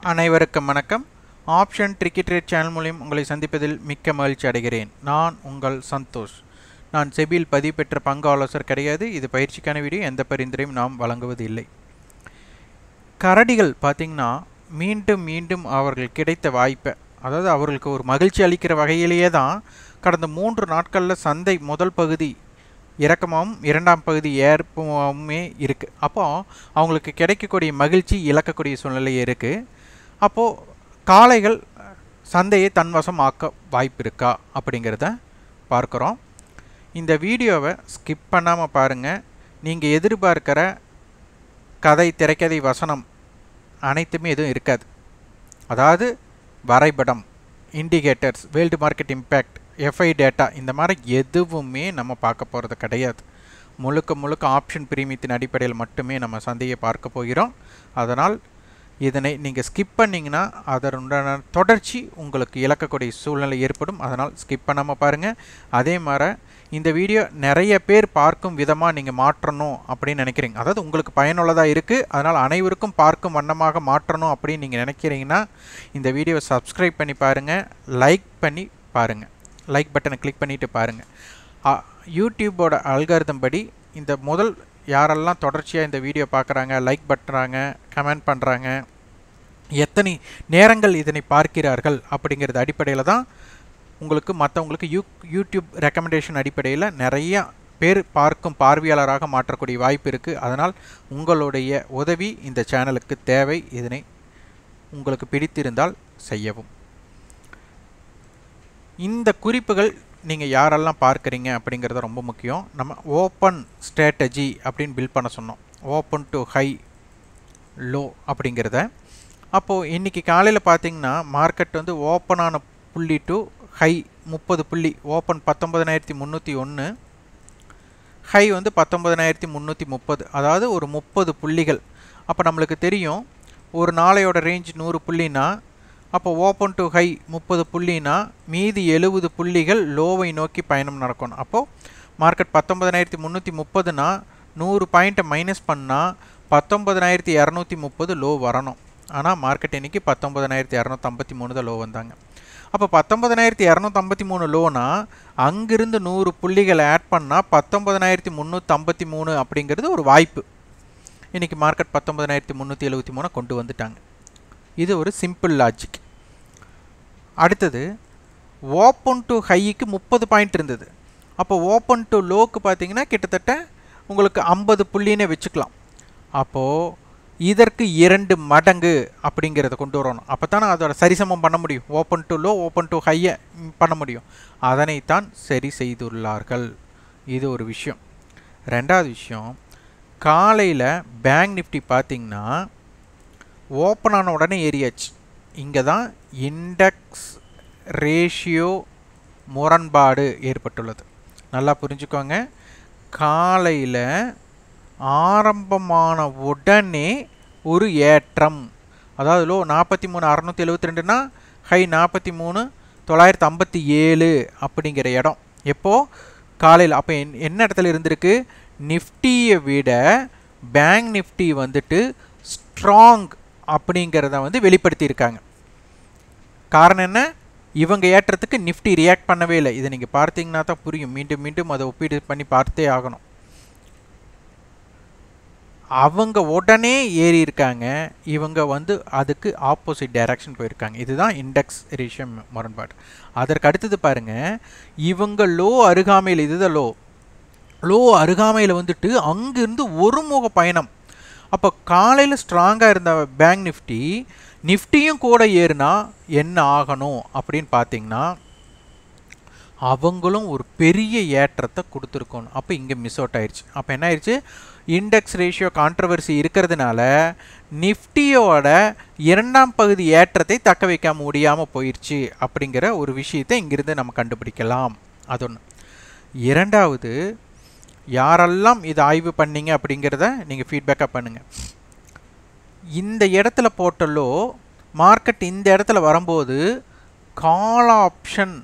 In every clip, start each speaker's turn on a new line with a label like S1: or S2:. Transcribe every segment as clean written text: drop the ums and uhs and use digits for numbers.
S1: அனைவருக்கும் வணக்கம். Option tricky trade channel மூலம் உங்களை சந்திப்பதில் மிக்க மகிழ்ச்சி அடைகிறேன். நான் உங்கள் சந்தோஷ். நான் செபியில் பதிவு பெற்ற பங்கு ஆலோசகர் கிடையாது. இது பயிற்சிக்கான வீடியோ. எந்த பரிந்துரையும் நாம் வழங்குவது இல்லை. கரடிகள் பார்த்திங்கன்னா மீண்டும் மீண்டும் அவர்கள் கிடைத்த வாய்ப்பை, அதாவது அவர்களுக்கு ஒரு மகிழ்ச்சி அளிக்கிற வகையிலேயே தான் கடந்த 3 நாட்களில் சந்தை முதல் பகுதி இறக்கமாகவும் இரண்டாம் பகுதி ஏற்புமே இருக்குது. அப்போது அவங்களுக்கு கிடைக்கக்கூடிய மகிழ்ச்சி இழக்கக்கூடிய சூழ்நிலை இருக்குது. அப்போது காளைகள் சந்தையை தன்வசம் ஆக்க வாய்ப்பு இருக்கா அப்படிங்கிறத பார்க்குறோம். இந்த வீடியோவை ஸ்கிப் பண்ணாமல் பாருங்கள். நீங்கள் எதிர்பார்க்கிற கதை, திரைக்கதை, வசனம் அனைத்துமே எதுவும் இருக்காது. அதாவது வரைபடம், indicators, world market impact, FI data, இந்த மாதிரி எதுவுமே நம்ம பார்க்க போகிறது கிடையாது. முழுக்க ஆப்ஷன் பிரீமியத்தின் அடிப்படையில் மட்டுமே நம்ம சந்தையை பார்க்க போகிறோம். அதனால் இதனை நீங்கள் ஸ்கிப் பண்ணிங்கன்னா அதனுடைய தொடர்ச்சி உங்களுக்கு இழக்கக்கூடிய சூழ்நிலை ஏற்படும். அதனால் ஸ்கிப் பண்ணாமல் பாருங்கள். அதே மாதிரி இந்த வீடியோ நிறைய பேர் பார்க்கும் விதமாக நீங்கள் மாற்றணும் அப்படின்னு நினைக்கிறீங்க, அதாவது உங்களுக்கு பயனுள்ளதாக இருக்குது, அதனால் அனைவருக்கும் பார்க்கும் வண்ணமாக மாற்றணும் அப்படின்னு நீங்கள் நினைக்கிறீங்கன்னா இந்த வீடியோவை சப்ஸ்கிரைப் பண்ணி பாருங்கள், லைக் பண்ணி பாருங்கள், லைக் பட்டனை கிளிக் பண்ணிவிட்டு பாருங்கள். யூடியூபோட அல்காரிதம் படி இந்த முதல் யாரெல்லாம் தொடர்ச்சியாக இந்த வீடியோ பார்க்குறாங்க, லைக் பண்ணுறாங்க, கமெண்ட் பண்ணுறாங்க, எத்தனை நேரங்கள் இதனை பார்க்கிறார்கள் அப்படிங்கிறது அடிப்படையில் தான் உங்களுக்கு மற்றவங்களுக்கு யூடியூப் ரெக்கமெண்டேஷன் அடிப்படையில் நிறைய பேர் பார்க்கும் பார்வையாளராக மாற்றக்கூடிய வாய்ப்பு இருக்குது. அதனால் உங்களுடைய உதவி இந்த சேனலுக்கு தேவை. இதனை உங்களுக்கு பிடித்திருந்தால் செய்யவும். இந்த குறிப்புகள் நீங்கள் யாரெல்லாம் பார்க்குறீங்க அப்படிங்கிறது ரொம்ப முக்கியம். நம்ம ஓப்பன் ஸ்ட்ராட்டஜி அப்படின்னு பில்ட் பண்ண சொன்னோம், ஓப்பன் டு ஹை லோ அப்படிங்கிறத. அப்போது இன்றைக்கி காலையில் பார்த்திங்கன்னா மார்க்கெட் வந்து ஓப்பனான புள்ளி டு ஹை 30 புள்ளி, ஓப்பன் 19,301, ஹை வந்து 19,330, அதாவது ஒரு 30 புள்ளிகள். அப்போ நம்மளுக்கு தெரியும் ஒரு நாளையோட ரேஞ்ச் 100 புள்ளினா, அப்போ ஓப்பன் டு ஹை 30 புள்ளினா மீதி 70 புள்ளிகள் லோவை நோக்கி பயணம் நடக்கணும். அப்போது மார்க்கெட் 19,330னா 100 பாயிண்ட்டை மைனஸ் பண்ணால் 19,230 லோ வரணும். ஆனால் மார்க்கெட் இன்றைக்கி 19,253 தான் லோ வந்தாங்க. அப்போ 19,253 லோனா அங்கிருந்து 100 புள்ளிகளை ஆட் பண்ணால் 19,353 அப்படிங்கிறது ஒரு வாய்ப்பு. இன்றைக்கி மார்க்கெட் 19,373 கொண்டு வந்துட்டாங்க. இது ஒரு சிம்பிள் லாஜிக். அடுத்தது ஓப்பன் டு ஹைக்கு 30 பாயிண்ட் இருந்தது. அப்போ ஓப்பன் டு லோக்கு பார்த்தீங்கன்னா கிட்டத்தட்ட உங்களுக்கு 50 புள்ளினே வச்சுக்கலாம். அப்போது இதற்கு 2 மடங்கு அப்படிங்கிறத கொண்டு வரணும். அப்போ தானே அதோட சரிசமம் பண்ண முடியும். Open to low, open to ஹையை பண்ண முடியும். அதனைத்தான் சரி செய்துள்ளார்கள். இது ஒரு விஷயம். ரெண்டாவது விஷயம், காலையில் பேங்க் நிஃப்டி பார்த்திங்கன்னா ஓப்பன் ஆன உடனே ஏறியாச்சு. இங்கே தான் இண்டெக்ஸ் ரேஷியோ முரண்பாடு ஏற்பட்டுள்ளது. நல்லா புரிஞ்சுக்கோங்க. காலையில் ஆரம்பமான உடனே ஒரு ஏற்றம், அதாவது லோ 43,672னா ஹை 43,957 அப்படிங்கிற இடம் எப்போது காலையில். அப்போ என்ன இடத்துல இருந்திருக்கு? நிஃப்டியை விட பேங்க் நிஃப்டி வந்துட்டு ஸ்ட்ராங் அப்படிங்கிறத வந்து வெளிப்படுத்தியிருக்காங்க. காரணம் என்ன? இவங்க ஏற்றத்துக்கு நிஃப்டி ரியாக்ட் பண்ணவே இல்லை. இதை நீங்கள் பார்த்தீங்கன்னா தான் புரியும். மீண்டும் மீண்டும் அதை ஒப்பீடு பண்ணி பார்த்தே ஆகணும். அவங்க உடனே ஏறி இருக்காங்க, இவங்க வந்து அதுக்கு ஆப்போசிட் டைரக்ஷன் போயிருக்காங்க. இதுதான் இண்டெக்ஸ் ரேஷியோ முரண்பாடு. அதற்கு அடுத்தது பாருங்கள், இவங்க லோ அருகாமையில், இதுதான் லோ அருகாமையில் வந்துட்டு அங்கிருந்து ஒருமுக பயணம். அப்போ காலையில் ஸ்ட்ராங்காக இருந்த பேங்க் நிஃப்டியும் கூட ஏறுனா என்ன ஆகணும் அப்படின்னு பார்த்தீங்கன்னா அவங்களும் ஒரு பெரிய ஏற்றத்தை கொடுத்துருக்கணும். அப்போ இங்கே மிஸ் அவுட் ஆயிடுச்சு. அப்போ என்ன ஆயிடுச்சு? இண்டெக்ஸ் ரேஷியோ கான்ட்ரவர்சி இருக்கிறதுனால நிஃப்டியோட இரண்டாம் பகுதி ஏற்றத்தை தக்க வைக்க முடியாமல் போயிடுச்சு அப்படிங்கிற ஒரு விஷயத்தை இங்கிருந்து நம்ம கண்டுபிடிக்கலாம். அது ஒன்று. இரண்டாவது, யாரெல்லாம் இதை ஆய்வு பண்ணீங்க அப்படிங்கிறத நீங்கள் ஃபீட்பேக்காக பண்ணுங்கள். இந்த இடத்துல போட்டலோ மார்க்கெட் இந்த இடத்துல வரும்போது கால் ஆப்ஷன்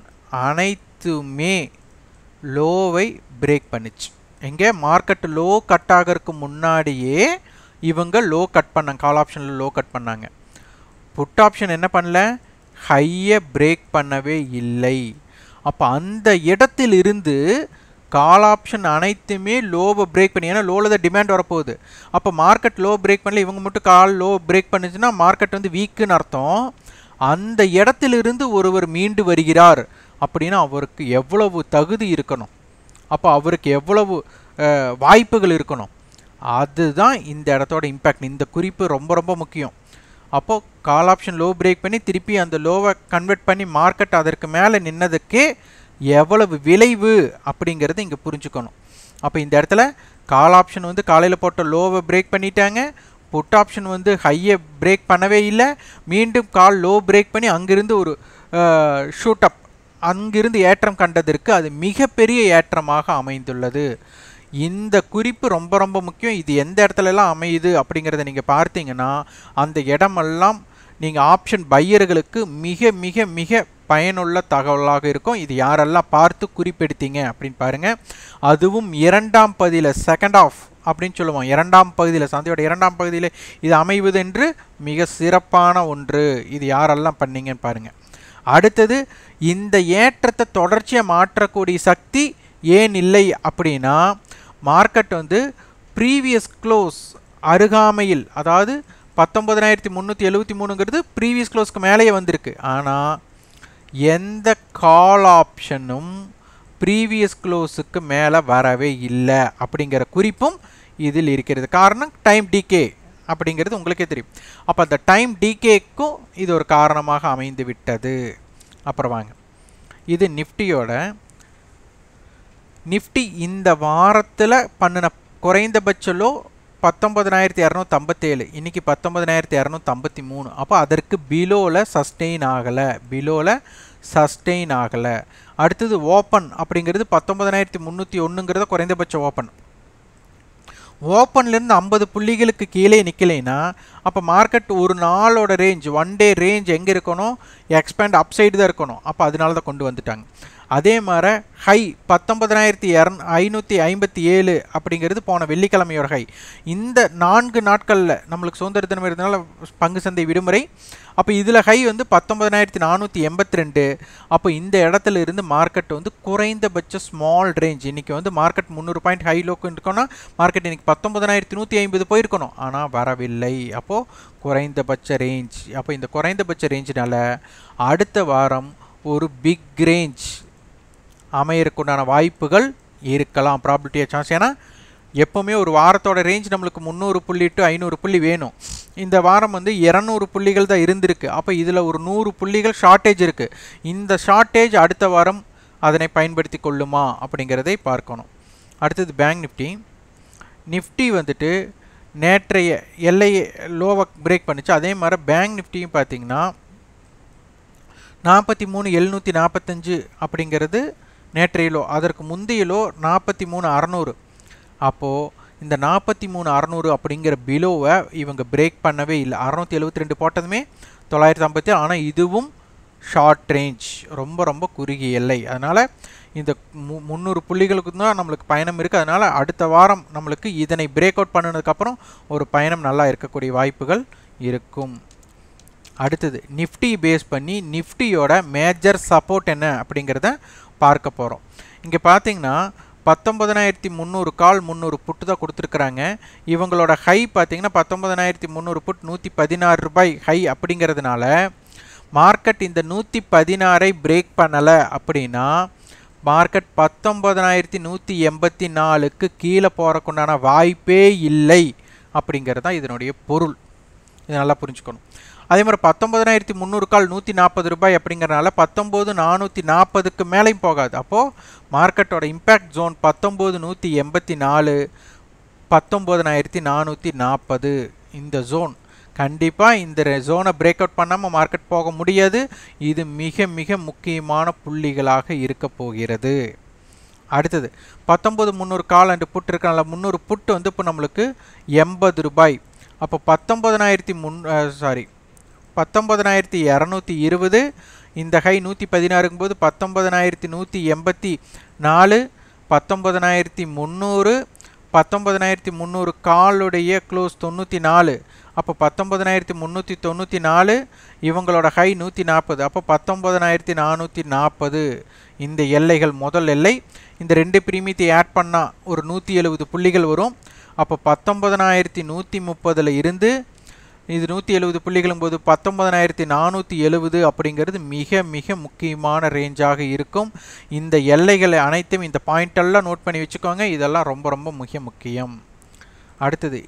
S1: அனைத்துமே லோவை பிரேக் பண்ணிச்சு. எங்கே? மார்க்கெட் லோ கட் ஆகிறதுக்கு முன்னாடியே இவங்க லோ கட் பண்ணாங்க, கால் ஆப்ஷனில் லோ கட் பண்ணாங்க. புட் ஆப்ஷன் என்ன பண்ணல, ஹையை பிரேக் பண்ணவே இல்லை. அப்போ அந்த இடத்தில் இருந்து கால் ஆப்ஷன் அனைத்துமே லோவை பிரேக் பண்ணி, ஏன்னா லோவில் தான் டிமாண்ட் வரப்போகுது. அப்போ மார்க்கெட் லோ பிரேக் பண்ணல, இவங்க மட்டும் கால் லோ பிரேக் பண்ணுச்சுன்னா மார்க்கெட் வந்து வீக்குன்னு அர்த்தம். அந்த இடத்திலிருந்து ஒருவர் மீண்டு வருகிறார் அப்படின்னா அவருக்கு எவ்வளவு தகுதி இருக்கணும், அப்போ அவருக்கு எவ்வளவு வாய்ப்புகள் இருக்கணும், அதுதான் இந்த இடத்தோட இம்பேக்ட். இந்த குறிப்பு ரொம்ப ரொம்ப முக்கியம். அப்போது கால் ஆப்ஷன் லோ பிரேக் பண்ணி திருப்பி அந்த லோவை கன்வெர்ட் பண்ணி மார்க்கெட் அதற்கு மேலே நின்னதுக்கே எவ்வளவு விளைவு அப்படிங்கிறது இங்கே புரிஞ்சுக்கணும். அப்போ இந்த இடத்துல கால் ஆப்ஷன் வந்து காலையில் போட்ட லோவை பிரேக் பண்ணிட்டாங்க, புட் ஆப்ஷன் வந்து ஹையை பிரேக் பண்ணவே இல்லை, மீண்டும் கால் லோ பிரேக் பண்ணி அங்கிருந்து ஒரு ஷூட் அப், அங்கிருந்து ஏற்றம் கண்டதற்கு அது மிகப்பெரிய ஏற்றமாக அமைந்துள்ளது. இந்த குறிப்பு ரொம்ப ரொம்ப முக்கியம். இது எந்த இடத்துலலாம் அமையுது அப்படிங்கிறத நீங்கள் பார்த்தீங்கன்னா அந்த இடமெல்லாம் நீங்கள் ஆப்ஷன் பையர்களுக்கு மிக மிக மிக பயனுள்ள தகவலாக இருக்கும். இது யாரெல்லாம் பார்த்து குறிப்பெடுத்தீங்க அப்படின்னு பாருங்கள். அதுவும் இரண்டாம் பகுதியில், செகண்ட் ஆஃப் அப்படின்னு சொல்லுவோம், இரண்டாம் பகுதியில், சந்தையோட இரண்டாம் பகுதியில் இது அமைவது என்று மிக சிறப்பான ஒன்று. இது யாரெல்லாம் பண்ணீங்கன்னு பாருங்கள். அடுத்தது, இந்த ஏற்றத்தை தொடர்ச்சியாக மாற்றக்கூடிய சக்தி ஏன் இல்லை அப்படின்னா மார்க்கெட் வந்து ப்ரீவியஸ் க்ளோஸ் அருகாமையில், அதாவது 19,373ங்கிறது ப்ரீவியஸ் க்ளோஸ்க்கு மேலேயே வந்திருக்கு. ஆனால் எந்த கால் ஆப்ஷனும் ப்ரீவியஸ் க்ளோஸுக்கு மேலே வரவே இல்லை அப்படிங்கிற குறிப்பும் இதில் இருக்கிறது. காரணம் டைம் டிகே அப்படிங்கிறது உங்களுக்கே தெரியும். அப்போ அந்த டைம் டிகேக்கும் இது ஒரு காரணமாக அமைந்து விட்டது. அப்புறம் வாங்க, இது நிஃப்டியோட நிஃப்டி இந்த வாரத்தில் பண்ணின குறைந்தபட்ச லோ 19,257, இன்றைக்கி 19,253. அப்போ அதற்கு பிலோவில் சஸ்டெயின் ஆகலை. அடுத்தது ஓப்பன் அப்படிங்கிறது 19,301ங்கிறத குறைந்தபட்ச ஓப்பன்லேருந்து 50 புள்ளிகளுக்கு கீழே நிற்கலைன்னா அப்போ மார்க்கெட் ஒரு நாளோட ரேஞ்ச், ஒன் டே ரேஞ்ச் எங்கே இருக்கணும், எக்ஸ்பேண்ட் அப்சைடு தான் இருக்கணும். அப்போ அதனால தான் கொண்டு வந்துட்டாங்க. அதே மாதிரி ஹை 19,557 அப்படிங்கிறது போன வெள்ளிக்கிழமையோட ஹை. இந்த 4 நாட்களில் நம்மளுக்கு சுதந்திர தினம் இருந்தனால பங்கு சந்தை விடுமுறை. அப்போ இதில் ஹை வந்து 19,482. அப்போ இந்த இடத்துல இருந்து மார்க்கெட் வந்து குறைந்தபட்ச ஸ்மால் ரேஞ்ச், இன்றைக்கி வந்து மார்க்கெட் 300 பாயிண்ட் ஹை லோக்கு இருக்கணும்னா மார்க்கெட் இன்றைக்கி 19,150 போயிருக்கணும், ஆனால் வரவில்லை. அப்போது குறைந்தபட்ச ரேஞ்ச். அப்போ இந்த குறைந்தபட்ச ரேஞ்சினால அடுத்த வாரம் ஒரு பிக் ரேஞ்ச் அமையறதுக்குண்டான வாய்ப்புகள் இருக்கலாம், ப்ராபபிலிட்டி சான்ஸ். ஏன்னா எப்போவுமே ஒரு வாரத்தோட ரேஞ்ச் நம்மளுக்கு 300 புள்ளி டு 500 புள்ளி வேணும். இந்த வாரம் வந்து 200 புள்ளிகள் தான் இருந்திருக்கு. அப்போ இதில் ஒரு 100 புள்ளிகள் ஷார்ட்டேஜ் இருக்குது. இந்த ஷார்ட்டேஜ் அடுத்த வாரம் அதனை பயன்படுத்தி கொள்ளுமா அப்படிங்கிறதை பார்க்கணும். அடுத்தது பேங்க் நிஃப்டி வந்துட்டு நேற்றைய எல்லையை லோவை பிரேக் பண்ணிச்சு. அதே மாதிரி பேங்க் நிஃப்டியும் பார்த்தீங்கன்னா 43,745 அப்படிங்கிறது நேற்றைய லோ. அதற்கு முந்தைய லோ 43,600. அப்போது இந்த 43,600 அப்படிங்கிற பிலோவை இவங்க பிரேக் பண்ணவே இல்லை. 672 போட்டதுமே 957. ஆனால் இதுவும் ஷார்ட் ரேஞ்ச், ரொம்ப ரொம்ப குறுகிய எல்லை. அதனால் இந்த 300 புள்ளிகளுக்கு தான் நம்மளுக்கு பயணம் இருக்குது. அதனால் அடுத்த வாரம் நம்மளுக்கு இதனை பிரேக் அவுட் பண்ணினதுக்கப்புறம் ஒரு பயணம் நல்லா இருக்கக்கூடிய வாய்ப்புகள் இருக்கும். அடுத்தது நிஃப்டி பேஸ் பண்ணி நிஃப்டியோட மேஜர் சப்போர்ட் என்ன அப்படிங்கிறத பார்க்க போகிறோம். இங்கே பார்த்தீங்கன்னா 19,300 கால் 300 புட்டு தான் கொடுத்துருக்குறாங்க. இவங்களோட ஹை பார்த்தீங்கன்னா 19,300 புட் 116 ரூபாய் ஹை அப்படிங்கிறதுனால மார்க்கெட் இந்த 116ஐ பிரேக் பண்ணலை அப்படின்னா மார்க்கெட் 19,184க்கு கீழே போகிறக்குண்டான வாய்ப்பே இல்லை அப்படிங்கிறது தான் இதனுடைய பொருள். இது நல்லா புரிஞ்சுக்கணும். அதே மாதிரி 19,300 கால் 140 ரூபாய் அப்படிங்கிறனால 19,440க்கு மேலேயும் போகாது. அப்போது மார்க்கெட்டோட இம்பேக்ட் ஜோன் 19,184, 19,440 இந்த ஜோன். கண்டிப்பாக இந்த ஜோனை பிரேக் அவுட் பண்ணாமல் மார்க்கெட் போக முடியாது. இது மிக மிக முக்கியமான புள்ளிகளாக இருக்க போகிறது. அடுத்தது 19,300 கால் அண்டு புட் இருக்கனால 300 புட்டு வந்து இப்போ நம்மளுக்கு 80 ரூபாய். அப்போ 19,220 இந்த ஹை 116ங்கும் போது 19,184, 19,300, 19300 காலுடைய க்ளோஸ் 94. அப்போ 19394, இவங்களோட ஹை 140. அப்போ 19440. இந்த எல்லைகள் முதல் எல்லை. இந்த ரெண்டு பிரீமியத்தை ஆட் பண்ணால் ஒரு 170 புள்ளிகள் வரும். அப்போ 19130 இருந்து இது 170 புள்ளிகளும் போது 19470 அப்படிங்கிறது மிக மிக முக்கியமான ரேஞ்சாக இருக்கும். இந்த எல்லைகளை அனைத்தும் இந்த பாயிண்டெல்லாம் நோட் பண்ணி வச்சுக்கோங்க. இதெல்லாம் ரொம்ப ரொம்ப மிக முக்கியம். அடுத்தது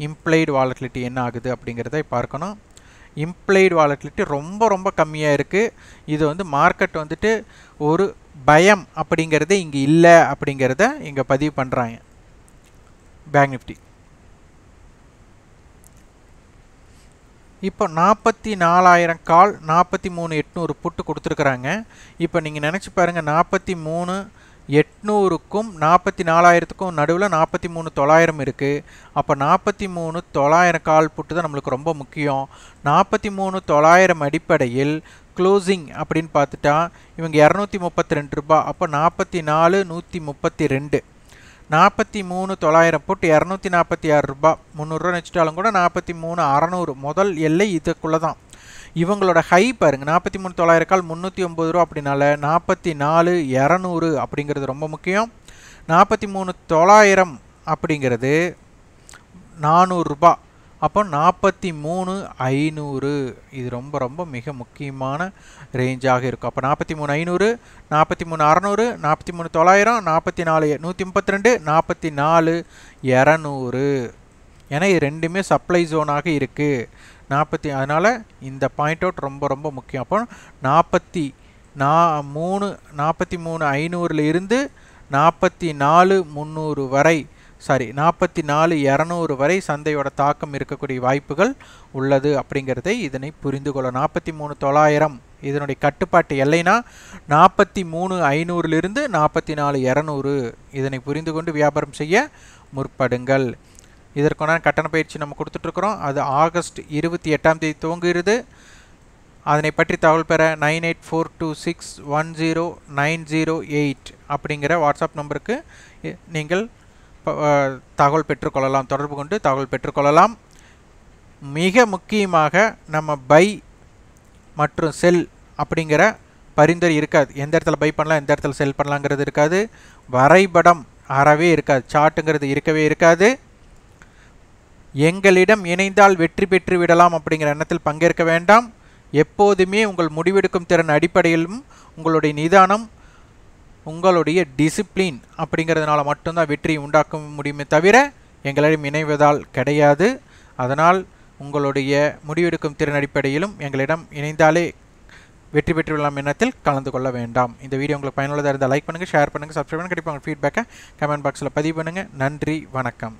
S1: இம்ப்ளைடு வாலட்டிலிட்டி என்ன ஆகுது அப்படிங்கிறத பார்க்கணும். இம்ப்ளைடு வாலட்டிலிட்டி ரொம்ப ரொம்ப கம்மியாக இருக்குது. இது வந்து மார்க்கெட் வந்துட்டு ஒரு பயம் அப்படிங்கிறது இங்கே இல்லை அப்படிங்கிறத இங்கே பதிவு பண்ணுறாங்க. பேங்க் நிஃப்டி இப்போ 44000 கால் 43800 புட்டு கொடுத்துருக்குறாங்க. இப்போ நீங்கள் நினச்சி பாருங்கள், 43800க்கும் 44000க்கும் நடுவில் 43900 இருக்குது. அப்போ 43900 கால் புட்டு தான் நம்மளுக்கு ரொம்ப முக்கியம். 43900 அடிப்படையில் க்ளோசிங் அப்படின்னு பார்த்துட்டா இவங்க 232 ரூபா. அப்போ 44132. 43900 போட்டு 246 ரூபா, 300 ரூபா வச்சுட்டாலும் கூட 43600 முதல் எல்லை இதுக்குள்ளே தான். இவங்களோட ஹை பாருங்கள், 43900 கால் 309 ரூபா. அப்படின்னால 44200 அப்படிங்கிறது ரொம்ப முக்கியம். 43900 அப்படிங்கிறது 400 ரூபா. அப்போ 43500 இது ரொம்ப ரொம்ப மிக முக்கியமான ரேஞ்சாக இருக்கும். அப்போ 43500, 43600, 43900, 44132, 44200. ஏன்னா இது ரெண்டுமே சப்ளை ஜோனாக இருக்குது. அதனால் இந்த பாயிண்ட் அவுட் ரொம்ப ரொம்ப முக்கியம். அப்போ 43500 இருந்து 44300 வரை, 44200 வரை சந்தையோட தாக்கம் இருக்கக்கூடிய வாய்ப்புகள் உள்ளது அப்படிங்கிறதை இதனை புரிந்து கொள்ள. 43900 இதனுடைய கட்டுப்பாட்டு எல்லைனா 43500 44200. இதனை புரிந்து கொண்டு வியாபாரம் செய்ய முற்படுங்கள். இதற்கான கட்டண பயிற்சி நம்ம கொடுத்துட்ருக்குறோம். அது ஆகஸ்ட் 28ஆம் தேதி துவங்குகிறது. அதனை பற்றி தகவல் பெற 9842610908 அப்படிங்கிற வாட்ஸ்அப் நம்பருக்கு நீங்கள் தகவல் பெற்றுக்கொள்ளலாம், தொடர்பு கொண்டு தகவல் பெற்றுக்கொள்ளலாம். மிக முக்கியமாக நம்ம பை மற்றும் செல் அப்படிங்கிற பரிந்துரை இருக்காது. எந்த இடத்துல பை பண்ணலாம், எந்த இடத்துல செல் பண்ணலாங்கிறது இருக்காது. வரைபடம் அறவே இருக்காது, சார்ட்டுங்கிறது இருக்கவே இருக்காது. எங்களிடம் இணைந்தால் வெற்றி பெற்று விடலாம் அப்படிங்கிற எண்ணத்தில் பங்கேற்க வேண்டாம். எப்போதுமே உங்கள் முடிவெடுக்கும் திறன் அடிப்படையிலும் உங்களுடைய நிதானம், உங்களுடைய டிசிப்ளின் அப்படிங்கிறதுனால மட்டும்தான் வெற்றியை உண்டாக்க முடியுமே தவிர எங்களிடம் இணைவதால் கிடையாது. அதனால் உங்களுடைய முடிவெடுக்கும் திறன் அடிப்படையிலும் எங்களிடம் இணைந்தாலே வெற்றி பெற்று விடலாம் எண்ணத்தில் கலந்து கொள்ள வேண்டாம். இந்த வீடியோ உங்களுக்கு பயனுள்ளதாக இருந்தால் லைக் பண்ணுங்கள், ஷேர் பண்ணுங்கள், சப்ஸ்கிரைப் பண்ணுங்கள். கண்டிப்பாக உங்கள் ஃபீட்பேக்கை கமெண்ட் பாக்ஸில் பதிவு பண்ணுங்கள். நன்றி, வணக்கம்.